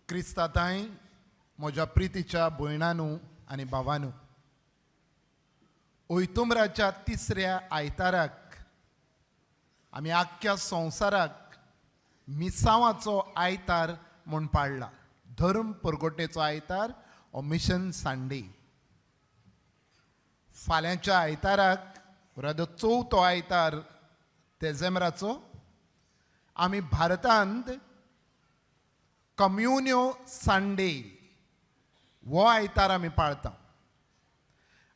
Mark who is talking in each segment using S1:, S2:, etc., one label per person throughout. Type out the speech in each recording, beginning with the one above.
S1: क्रिस्तातांय म्हज्या प्रितीच्या भयणांनो आनी भावांनो, ओयतुंबराच्या तिसऱ्या आयताराक आमी आख्ख्या संवसाराक मिसावाचो आयतार म्हूण पाळला. धर्म परगोटेचो आयतार हो मिशन संडे. फाल्यांच्या आयताराक रादर चवथो आयतार तेजेमराचो आमी भारतांत कम्युन्यो संडे हो आयतार आमी पाळटा.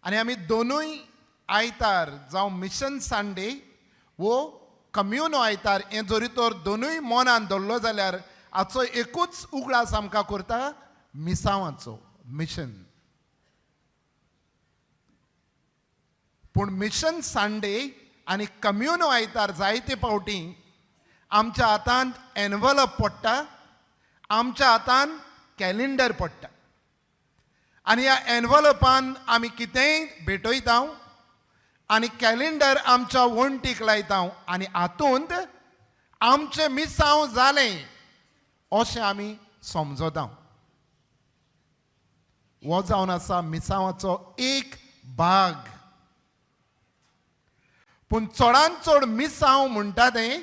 S1: आनी आमी दोनूय आयतार जावं मिशन संडे वो कम्युनो आयतार हे जरी तर दोनूय मनान धरलो जाल्यार हाचो एकूच उगडास आमकां करता मिसावाचो मिशन. पूण मिशन संडे आनी कम्युनो आयतार जायते फावटी आमच्या हातांत एनवलप पडटा, आमच्या हातांत कॅलेंडर पडटा आनी ह्या एनवलपान आमी कितेंय भेटयता आनी कॅलेंडर आमच्या वणटीक लायता आनी हातूंत आमचें मिसांव जालें अशें आमी समजता. हो जावन आसा मिसावाचो एक भाग. पूण चडांत चड मिसांव म्हणटा तें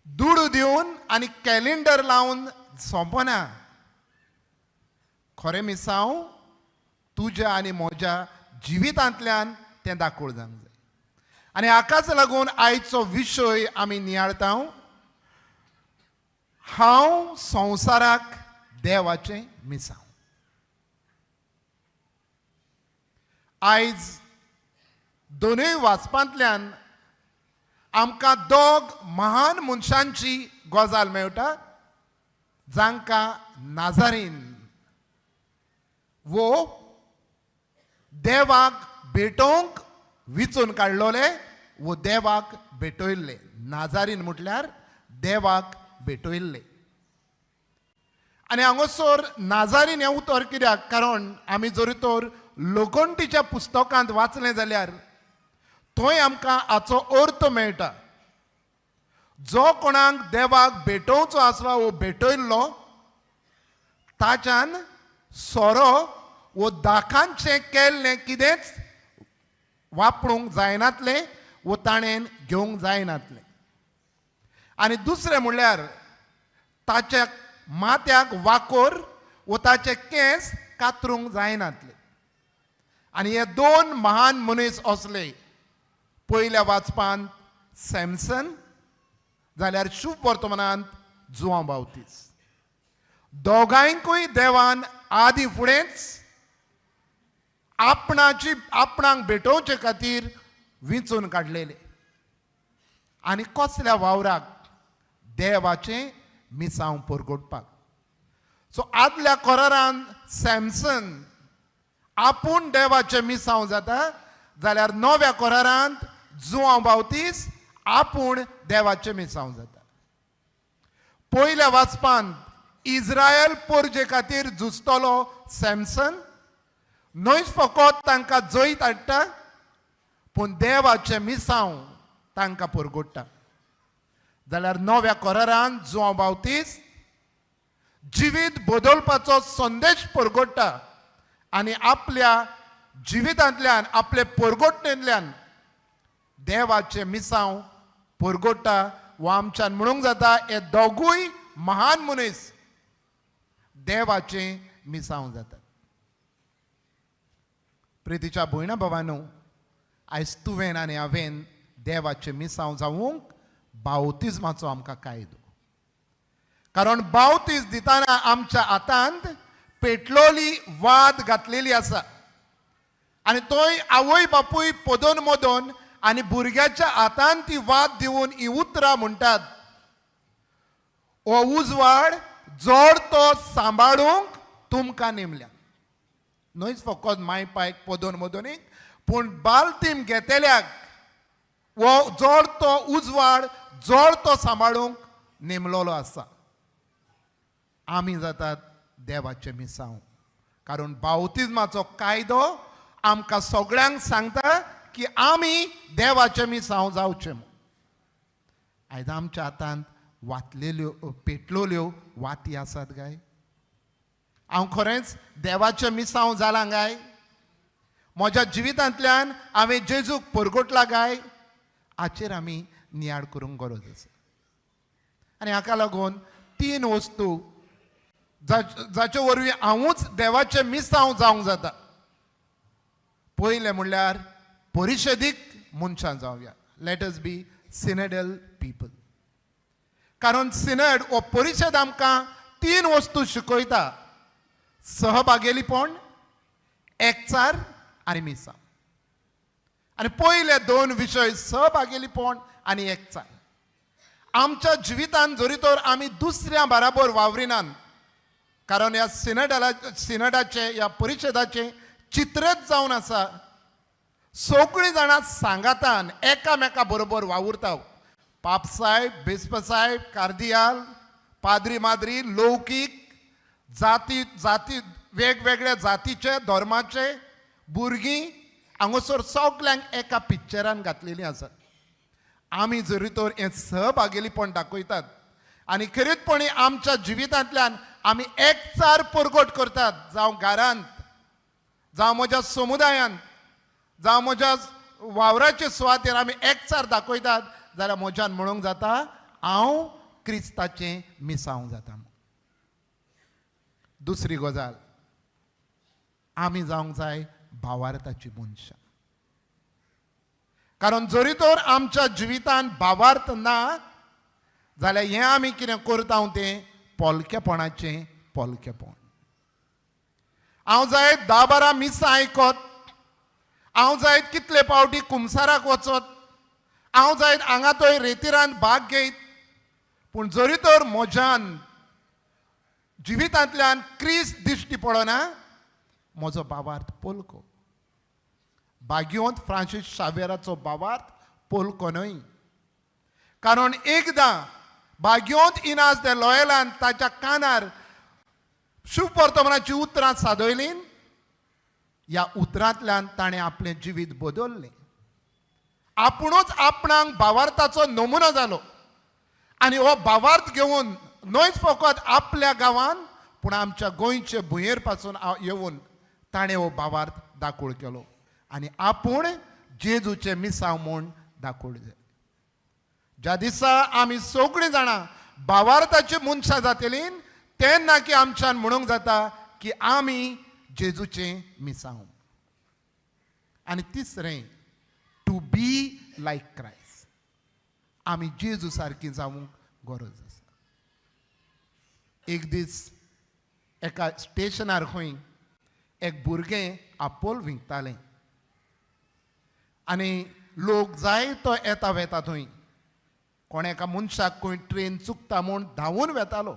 S1: दुडू दिवन आनी कॅलेंडर लावन सोंपना. खरें मिसांव तुज्या आनी म्हज्या जिवितांतल्यान तें दाखोवंक जाय. आनी हाकाच लागून आयचो विशय आमी नियाळटा, हांव संवसाराक देवाचें मिसांव. आयज दोनूय वाचपांतल्यान आमकां दोग महान मनशांची गजाल मेळटा, जांकां नाजारीन वो देवाक भेटोवंक विचून काडलोले वो देवाक भेटयल्ले. नाजारीन म्हटल्यार देवाक भेटयल्ले. आनी हांगासर नाजारीन हें उतर कित्याक? कारण आमी जरी तर लोकंटीच्या पुस्तकांत वाचलें जाल्यार थंय आमकां हाचो अर्थ मेळटा. जो कोणाक देवाक भेटोवचो आसलो वो भेटयल्लो ताच्यान सोरो वो दाखांचें केल्लें कितेंच वापरूंक जायनातलें वो ताणें घेवंक जायनातलें. आनी दुसरें म्हणल्यार ताच्या माथ्याक वाकोर वो ताचे केंस कातरूंक जायनातले. आनी हे दोन महान मनीस असले. पयल्या वाचपांत सॅमसन, जाल्यार शुभ वर्तमानांत जुआंव बावतीस. दोगांयकूय देवान आदी फुडेंच आपणाक भेटोवचे खातीर विंचून काडलेले. आनी कसल्या वावराक? देवाचें मिसांव परगोडपाक. सो आदल्या करारान सॅमसन आपूण देवाचें मिसांव जाता, जाल्यार नव्या करारांत जुआंव बावतीस आपूण देवाचें मिसांव जाता. पयल्या वाचपांत इस्रायल परजे खातीर झुजतलो सॅमसन न्हयच फकत तांकां जैत हाडटा, पूण देवाचें मिसांव तांकां परगोडटा. जाल्यार नव्या करारांत जुआंव बावतीस जिवीत बदलपाचो संदेश परगोडटा आनी आपल्या जिवितांतल्यान आपले परगोटणेंतल्यान देवाचें मिसांव परगोडटा. वो आमच्यान म्हणूंक जाता हे दोगूय महान मनीस देवाचें मिसांव जातात. प्रितीच्या भयणा भावांनो, आयज तुवें आनी हांवें देवाचें मिसांव जावूंक बावतिजमाचो आमकां कायदो. कारण बावतीज दितना आमच्या हातांत पेटलोली वाद घातलेली आसा. आनी थंय आवय बापूय पदोन मदोन आनी भुरग्याच्या हातांत ती वाद दिवन ही उतरां म्हणटात, हो उजवाड जड तो सांबाळूंक तुमकां नेमल्या. न्हयच फकत माय पायक पदोन मदोनीक, पूण बालतीम घेतल्याक वो जड तो उजवाड जड तो सांबाळूंक नेमलोलो आसा. आमी जातात देवाचें मिसांव. कारण बावतिजमाचो कायदो आमकां सगळ्यांक सांगता की आमी देवाचें मिसांव जावचें. आयज आमच्या हातांत वातलेल्यो पेटलोल्यो वाती आसात काय? हांव खरेंच देवाचें मिसांव जालां काय? म्हज्या जिवितांतल्यान हांवें जेजूक परगटला काय? हाचेर आमी नियाळ करूंक गरज आसा. आनी हाका लागून 3 वस्तू जाचे वरवीं हांवूच देवाचें मिसांव जावंक जाता. पयलें म्हणल्यार परिशदीक मनशां जावया. Let us be synodal people. कारण सिनेड हो परिशद आमकां 3 वस्तू शिकयता: सहभागेलीपण, एकचार आनी मिसांव. आनी पयले 2 विशय सहभागेलीपण आनी एकचार. आमच्या जिवितांत जरी तर आमी दुसऱ्या बराबर वावरिनात, कारण ह्या सिनेडाचे ह्या परिशदाचे चित्रच जावन आसा, सगळीं जाणां सांगातान एकामेका बरोबर वावुरता. पाप साहेब, बिस्प साहेब, कार्दियाल, पाद्री माद्री, लौकीक, जाती वेगवेगळ्या जातीचे धर्माचे भुरगीं हांगासर सगल्यांक एका पिक्चरान घातलेलीं आसात. आमी जरी तर हें सहभागेलीपण दाखयतात आनी खरीचपणी आमच्या जिवितांतल्यान आमी एकचार परगट करतात, जावं घरांत, जावं म्हज्या समुदायांत, जावं म्हज्या वावराचे सुवातेर आमी एकचार दाखयतात, जाल्यार म्हज्यान म्हणूंक जाता हांव क्रिस्ताचें मिसांव जाता. दुसरी गजाल, आमी जावंक जाय भावार्थाची मनशां. कारण जरी तर आमच्या जिवितांत भावार्थ ना जाल्यार हें आमी कितें करता तें पोलकेपणाचें पोलकेपण. हांव जायत 10-12 मिसां आयकत, हांव जायत कितले फावटी कुमसाराक वचत, हांव जायत हांगा थंय रेतीरांत भाग घेयत, पूण जरी तर म्हज्यान जिवितांतल्यान क्रिस्त दिश्टी पडना, म्हजो भावार्थ पोलको. भाग्योंत फ्रांसीस शावेराचो भावार्थ पोलको न्हय. कारण एकदां भाग्योंत इनाज दे लॉयलान ताच्या कानार शुभ वर्तमानाची उतरां सादयलीं. ह्या उतरांतल्यान ताणें आपलें जिवीत बदल्लें. आपुणूच आपणाक भावार्थाचो नमुनो जालो आनी हो भावार्थ घेवन न्हयच फकत आपल्या गांवांत पूण आमच्या गोंयचे भुंयेर पासून येवन ताणें हो भावार्थ दाखोळ केलो आनी आपूण जेजूचे मिसांव म्हूण दाखोळ जाय. ज्या दिसा आमी सगळीं जाणां भावार्थाची मनशां जातलीं तेन्ना की आमच्यान म्हणूंक जाता की आमी जेजूचें मिसांव. आनी तिसरें, टू बी लायक क्रायस्ट. आमी जेजू सारकीं जावंक गरज आसा. एक दीस एका स्टेशनार खंय एक भुरगें आपोल विकतालें आनी लोक जायतो येता वेता थंय. कोण एका मनशाक खंय ट्रेन चुकता म्हूण धांवून वेतालो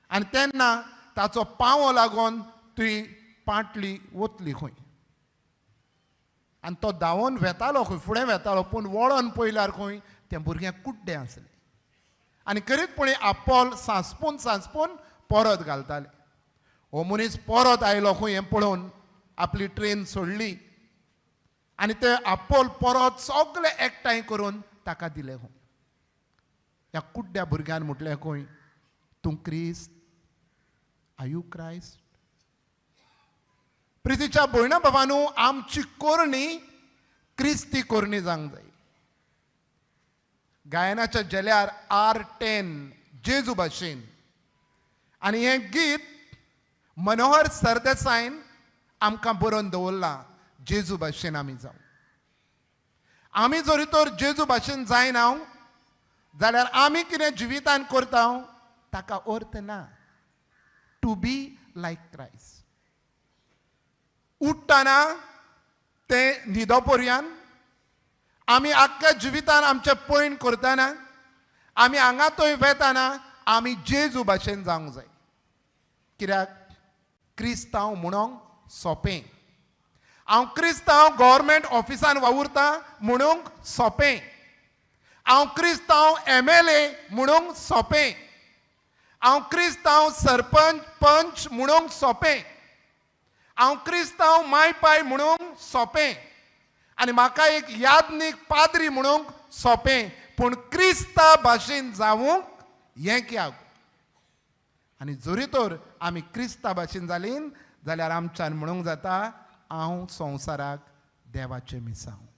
S1: आनी तेन्ना ताचो पांवो लागून ती पाटली वतली खंय आनी तो धांवून वेतालो खंय फुडें वेतालो, पूण वळोन पळयल्यार खंय तें भुरगें कुड्डें आसलें आनी खरीचपणी आपोल सांसपून परत घालताले. हो मनीस परत आयलो खंय हें पळोवन आपली ट्रेन सोडली आनी ते आपोल परत सगळे एकठांय करून ताका दिलें खंय. ह्या कुड्ड्या भुरग्यान म्हटलें खंय, तूं क्रिस्त, आर यू क्रायस्ट? प्रितीच्या भयणा भावांनो, आमची कोरणी क्रिस्ती कोरणी जावंक जाय. गायनाच्या जेल्यार R10 जेजू भाशेन आनी हें गीत मनोहर सरदेसायन आमकां बरोवन दवरलां. जेजू भाशेन आमी जावं. आमी जरी तर जेजू भाशेन जायना जाल्यार आमी कितें जिवितान करता ताका अर्थ ना. To be like Christ. उठ्ठाना तें न्हिदो पर्यान आमी आख्ख्या जिवितान आमचें पैण करतना आमी हांगा थंय वेताना आमी जेजू भाशेन जावंक जाय. कित्याक क्रिस्तांव म्हणोंक सोंपें. हांव क्रिस्तांव गव्हर्मेंट ऑफिसान वावुरता म्हणूंक सोंपें. हांव क्रिस्तांव MLA म्हणूंक सोंपें. हांव क्रिस्तांव सरपंच पंच म्हणूंक सोंपें. हांव क्रिस्तांव मायपाय म्हणूंक सोंपें आनी म्हाका एक यादनीक पाद्री म्हणूंक सोंपें. पूण क्रिस्ता भाशेन जावूंक हें कित्याक आनी जरी तर आमी क्रिस्ता भाशेन जालीं जाल्यार आमच्यान म्हणूंक जाता हांव संवसाराक देवाचें मिसांव.